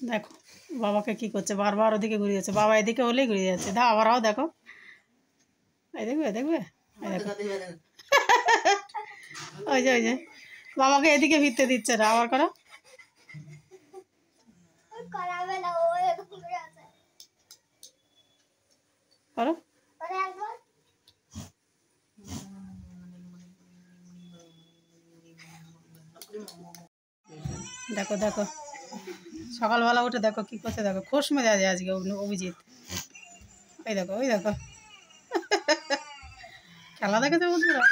দেখো বাবাকে কি করছে, বারবার ওদিকে ঘুরে যাচ্ছে, বাবা এদিকে হলেই ঘুরে যাচ্ছে। দা আবারও দেখো, এই দেখবে দেখবে, ওই যে ওই যে বাবাকে এদিকে ফিরতে দিচ্ছে না, আবার করো। করো দেখো দেখো, সকালবেলা উঠে দেখো কি করছে, দেখো খোশ মেজাজে আজকে অভিজিৎ। এই দেখো ওই দেখো, খেলা দেখেছে বন্ধুরা।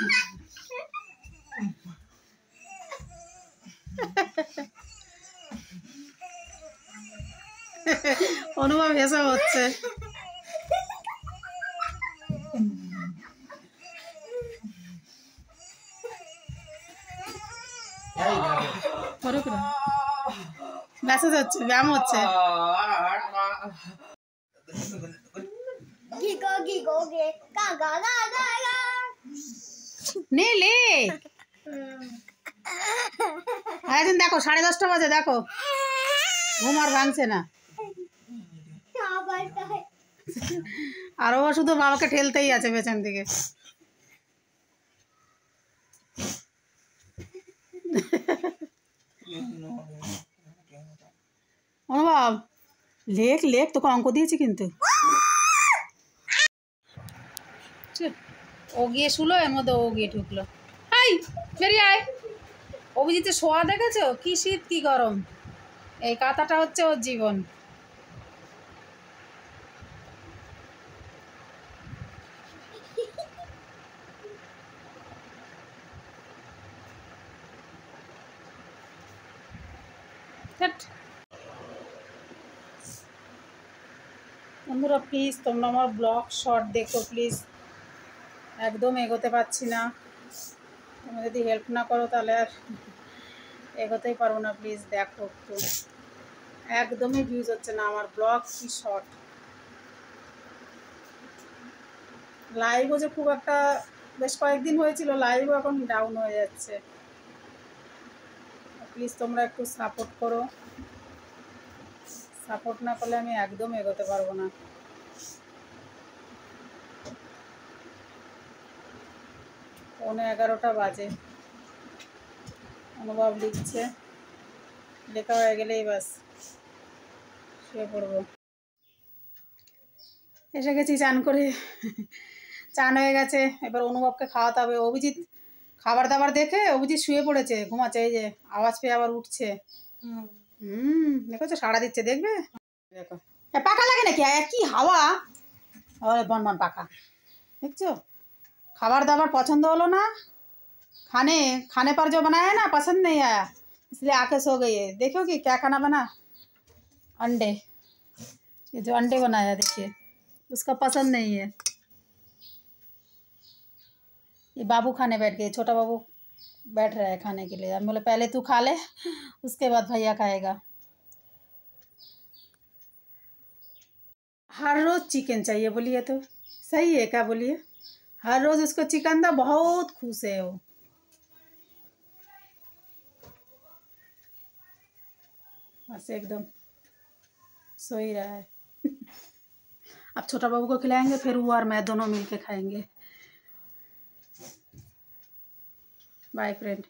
অনুভব এসব হচ্ছে। মেসেজ হচ্ছে, ব্যায়াম হচ্ছে। নে লে এখন দেখো 10:30 বাজে, দেখো ঘুম আর ভাঙছে না। আর ও শুধু বাবাকে ঠেলতেই আছে পেছন দিকে। অনুভব লেখ লেখ, তোকে অঙ্ক দিয়েছি কিন্তু। ও গিয়ে শুলো, এর মধ্যে ও গিয়ে ঢুকলো। হাই বেরিয়ে আয়। অভিজিতে শোয়া দেখেছো, কি শীত কি গরম, এই কাঁথাটা হচ্ছে ওর জীবন। বন্ধুরা প্লিজ তোমরা আমার ব্লগ শর্ট দেখো প্লিজ, একদম এগোতে পারছি না। তোমরা যদি হেল্প না করো তাহলে আর এগোতেই পারবো না। প্লিজ দেখো একটু, একদমই ভিউজ হচ্ছে না আমার ব্লগ কি শর্ট। লাইভও যে খুব একটা, বেশ কয়েকদিন হয়েছিল লাইভও এখন ডাউন হয়ে যাচ্ছে। প্লিজ তোমরা একটু সাপোর্ট করো, সাপোর্ট না করলে আমি একদম এগোতে পারবো না। পৌনে 11টা বাজে, অনুভব লিখছে, লেখা হয়ে গেলেই বাস শুয়ে পড়বো। এসে গেছি চান করে, চান হয়ে গেছে, এবার অনুভবকে খাওয়াতে হবে। অভিজিৎ খাবার দাবার দেখে অভিজিৎ শুয়ে পড়েছে, ঘুমাচ্ছে, এই যে আওয়াজ পেয়ে আবার উঠছে। দেখো সাড়া দিচ্ছে, দেখবে দেখো। পাখা লাগে নাকি, কি হাওয়া, বন বন পাখা। দেখছো খাবার দাবার পছন্द হলো না, खाने खाने पर जो बनाया ना पसंद नहीं आया, इसलिए आके सो गई है। देखो कि क्या खाना बना, अंडे, ये जो अंडे बनाया देखिए, उसका पसंद नहीं है। ये बाबू खाने बैठ गए, छोटा बाबू बैठ रहा है खाने के लिए। हम बोले पहले तू खा ले, उसके बाद भैया खाएगा। हर रोज़ चिकन चाहिए बोलिए तो सही है क्या, बोलिए। हर रोज़ उसको चिकन दो, बहुत खुश है वो। बस एकदम सो ही रहा है। अब छोटा बाबू को खिलाएंगे, फिर वो और मैं दोनों मिलके खाएंगे। Bye friend.